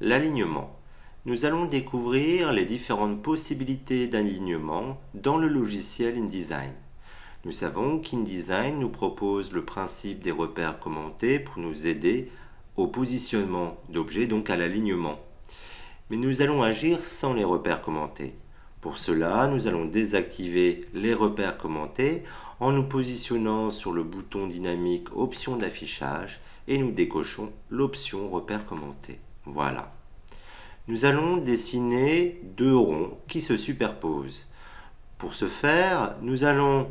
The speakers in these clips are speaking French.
L'alignement. Nous allons découvrir les différentes possibilités d'alignement dans le logiciel InDesign. Nous savons qu'InDesign nous propose le principe des repères commentés pour nous aider au positionnement d'objets, donc à l'alignement. Mais nous allons agir sans les repères commentés. Pour cela, nous allons désactiver les repères commentés en nous positionnant sur le bouton dynamique option d'affichage et nous décochons l'option repères commentés. Voilà. Nous allons dessiner deux ronds qui se superposent. Pour ce faire, nous allons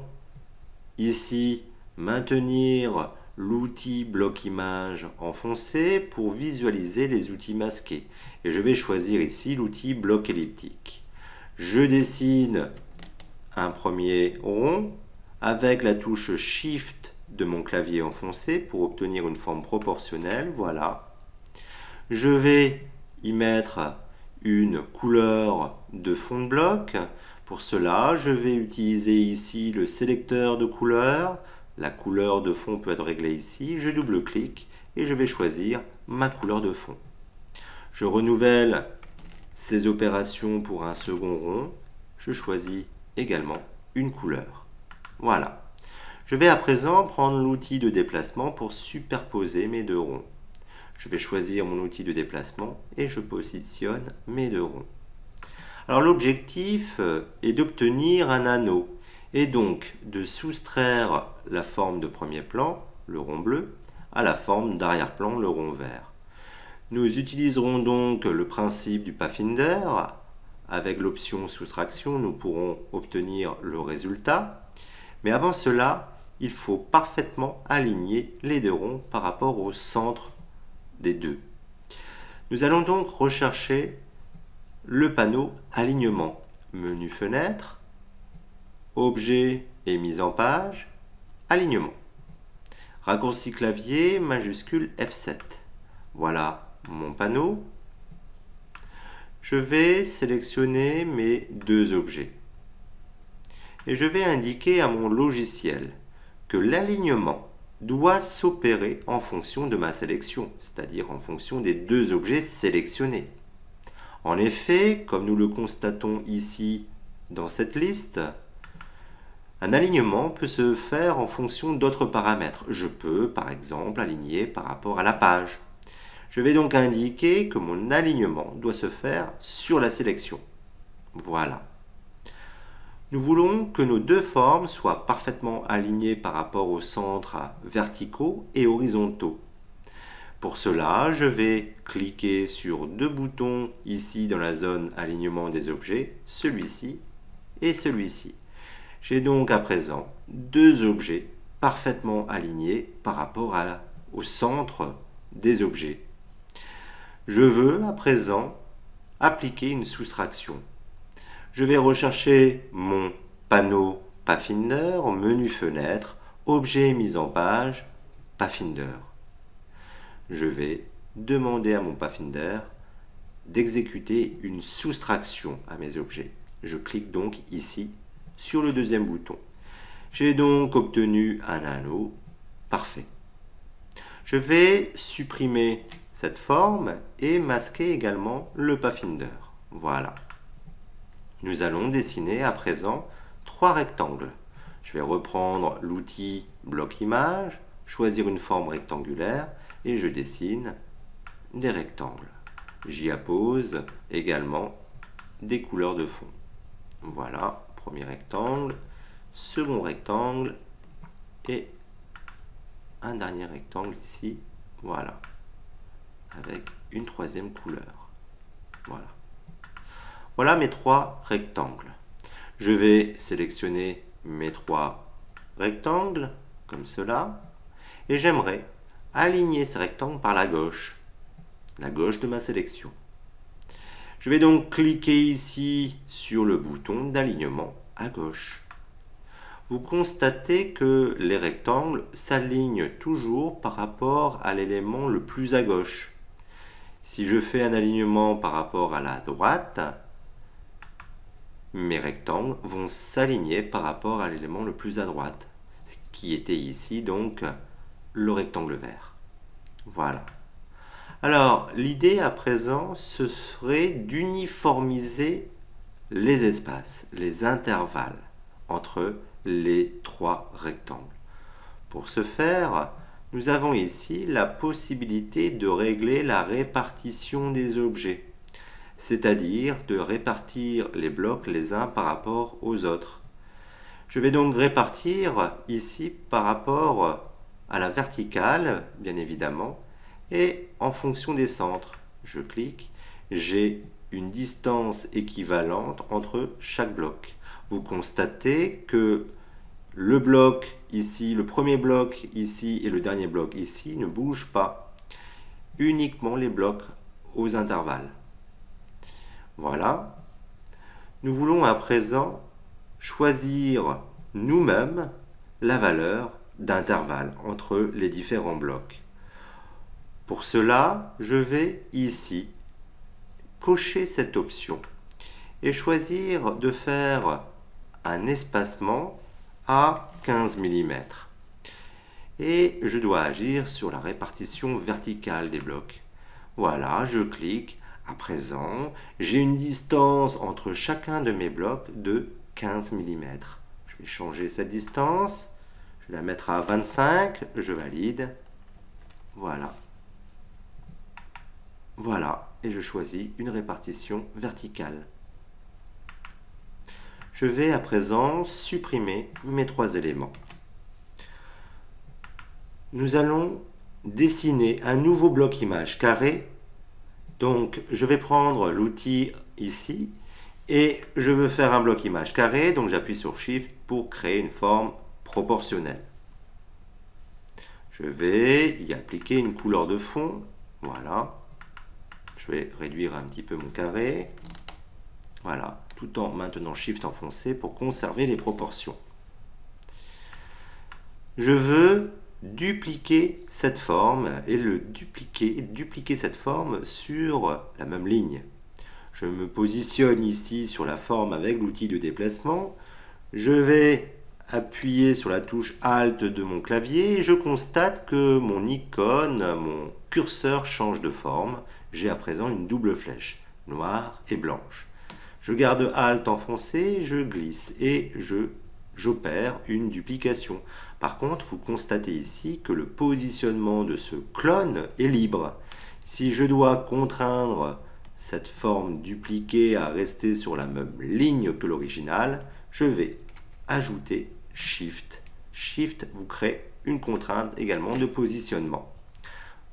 ici maintenir l'outil bloc image enfoncé pour visualiser les outils masqués. Et je vais choisir ici l'outil bloc elliptique. Je dessine un premier rond avec la touche Shift de mon clavier enfoncé pour obtenir une forme proportionnelle. Voilà. Je vais y mettre une couleur de fond de bloc. Pour cela, je vais utiliser ici le sélecteur de couleurs. La couleur de fond peut être réglée ici. Je double-clique et je vais choisir ma couleur de fond. Je renouvelle ces opérations pour un second rond. Je choisis également une couleur. Voilà. Je vais à présent prendre l'outil de déplacement pour superposer mes deux ronds. Je vais choisir mon outil de déplacement et je positionne mes deux ronds. Alors l'objectif est d'obtenir un anneau et donc de soustraire la forme de premier plan, le rond bleu, à la forme d'arrière-plan, le rond vert. Nous utiliserons donc le principe du Pathfinder. Avec l'option soustraction, nous pourrons obtenir le résultat. Mais avant cela, il faut parfaitement aligner les deux ronds par rapport au centre des deux. Nous allons donc rechercher le panneau alignement. Menu fenêtre, objet et mise en page, alignement. Raccourci clavier majuscule F7. Voilà mon panneau. Je vais sélectionner mes deux objets. Et je vais indiquer à mon logiciel que l'alignement doit s'opérer en fonction de ma sélection, c'est-à-dire en fonction des deux objets sélectionnés. En effet, comme nous le constatons ici dans cette liste, un alignement peut se faire en fonction d'autres paramètres. Je peux, par exemple, aligner par rapport à la page. Je vais donc indiquer que mon alignement doit se faire sur la sélection. Voilà. Nous voulons que nos deux formes soient parfaitement alignées par rapport aux centres verticaux et horizontaux. Pour cela, je vais cliquer sur deux boutons ici dans la zone alignement des objets, celui-ci et celui-ci. J'ai donc à présent deux objets parfaitement alignés par rapport au centre des objets. Je veux à présent appliquer une soustraction. Je vais rechercher mon panneau Pathfinder, menu fenêtre, objet mise en page, Pathfinder. Je vais demander à mon Pathfinder d'exécuter une soustraction à mes objets. Je clique donc ici sur le deuxième bouton. J'ai donc obtenu un anneau parfait. Je vais supprimer cette forme et masquer également le Pathfinder. Voilà. Nous allons dessiner à présent trois rectangles. Je vais reprendre l'outil bloc image, choisir une forme rectangulaire et je dessine des rectangles. J'y appose également des couleurs de fond. Voilà, premier rectangle, second rectangle et un dernier rectangle ici. Voilà, avec une troisième couleur. Voilà. Voilà mes trois rectangles. Je vais sélectionner mes trois rectangles, comme cela, et j'aimerais aligner ces rectangles par la gauche de ma sélection. Je vais donc cliquer ici sur le bouton d'alignement à gauche. Vous constatez que les rectangles s'alignent toujours par rapport à l'élément le plus à gauche. Si je fais un alignement par rapport à la droite, mes rectangles vont s'aligner par rapport à l'élément le plus à droite, ce qui était ici donc le rectangle vert. Voilà. Alors, l'idée à présent, ce serait d'uniformiser les espaces, les intervalles entre les trois rectangles. Pour ce faire, nous avons ici la possibilité de régler la répartition des objets, c'est-à-dire de répartir les blocs les uns par rapport aux autres. Je vais donc répartir ici par rapport à la verticale, bien évidemment, et en fonction des centres. Je clique, j'ai une distance équivalente entre chaque bloc. Vous constatez que le bloc ici, le premier bloc ici et le dernier bloc ici ne bougent pas. Uniquement les blocs aux intervalles. Voilà. Nous voulons à présent choisir nous-mêmes la valeur d'intervalle entre les différents blocs. Pour cela, je vais ici cocher cette option et choisir de faire un espacement à 15 mm. Et je dois agir sur la répartition verticale des blocs. Voilà, je clique. À présent, j'ai une distance entre chacun de mes blocs de 15 mm. Je vais changer cette distance. Je vais la mettre à 25. Je valide. Voilà. Voilà. Et je choisis une répartition verticale. Je vais à présent supprimer mes trois éléments. Nous allons dessiner un nouveau bloc image carré. Donc, je vais prendre l'outil ici et je veux faire un bloc image carré. Donc, j'appuie sur Shift pour créer une forme proportionnelle. Je vais y appliquer une couleur de fond. Voilà. Je vais réduire un petit peu mon carré. Voilà. Tout en maintenant Shift enfoncé pour conserver les proportions. Je veux dupliquer cette forme et dupliquer cette forme sur la même ligne. Je me positionne ici sur la forme avec l'outil de déplacement. Je vais appuyer sur la touche Alt de mon clavier et je constate que mon icône, mon curseur change de forme. J'ai à présent une double flèche, noire et blanche. Je garde Alt enfoncé, je glisse et j'opère une duplication. Par contre, vous constatez ici que le positionnement de ce clone est libre. Si je dois contraindre cette forme dupliquée à rester sur la même ligne que l'original, je vais ajouter Shift. Shift vous crée une contrainte également de positionnement.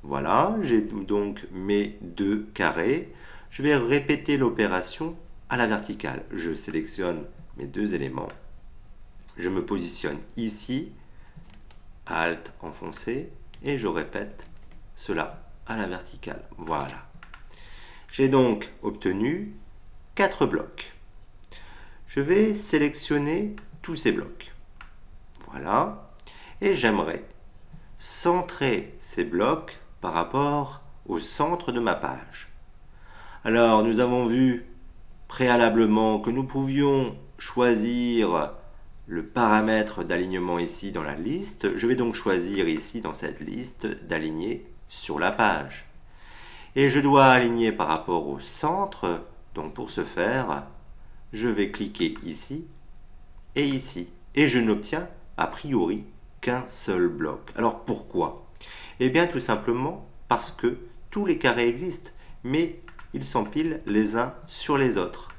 Voilà, j'ai donc mes deux carrés. Je vais répéter l'opération à la verticale. Je sélectionne mes deux éléments. Je me positionne ici, Alt enfoncé, et je répète cela à la verticale. Voilà. J'ai donc obtenu 4 blocs. Je vais sélectionner tous ces blocs. Voilà. Et j'aimerais centrer ces blocs par rapport au centre de ma page. Alors, nous avons vu préalablement que nous pouvions choisir le paramètre d'alignement ici dans la liste. Je vais donc choisir ici dans cette liste d'aligner sur la page. Et je dois aligner par rapport au centre. Donc pour ce faire, je vais cliquer ici et ici. Et je n'obtiens a priori qu'un seul bloc. Alors pourquoi? Eh bien tout simplement parce que tous les carrés existent, mais ils s'empilent les uns sur les autres,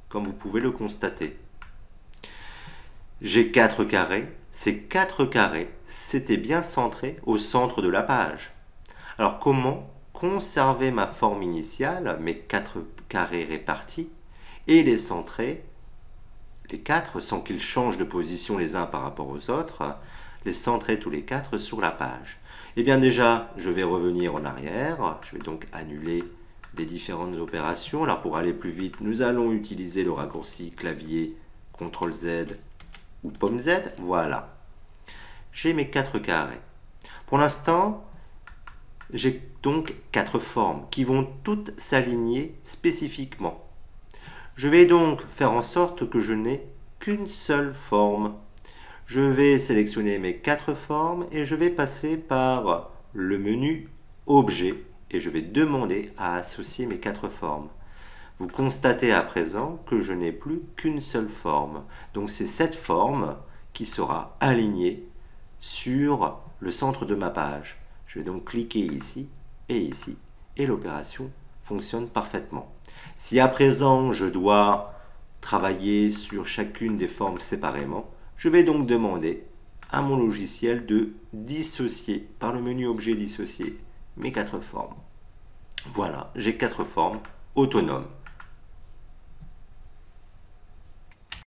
comme vous pouvez le constater. J'ai 4 carrés. Ces 4 carrés s'étaient bien centrés au centre de la page. Alors comment conserver ma forme initiale, mes 4 carrés répartis, et les centrer, les 4, sans qu'ils changent de position les uns par rapport aux autres, les centrer tous les 4 sur la page? Eh bien déjà, je vais revenir en arrière. Je vais donc annuler les différentes opérations. Alors pour aller plus vite, nous allons utiliser le raccourci clavier CTRL Z ou pomme Z. Voilà. J'ai mes 4 carrés. Pour l'instant, j'ai donc 4 formes qui vont toutes s'aligner spécifiquement. Je vais donc faire en sorte que je n'ai qu'une seule forme. Je vais sélectionner mes 4 formes et je vais passer par le menu Objet et je vais demander à associer mes 4 formes. Vous constatez à présent que je n'ai plus qu'une seule forme. Donc c'est cette forme qui sera alignée sur le centre de ma page. Je vais donc cliquer ici, et l'opération fonctionne parfaitement. Si à présent je dois travailler sur chacune des formes séparément, je vais donc demander à mon logiciel de dissocier par le menu objet dissocier mes 4 formes. Voilà, j'ai 4 formes autonomes.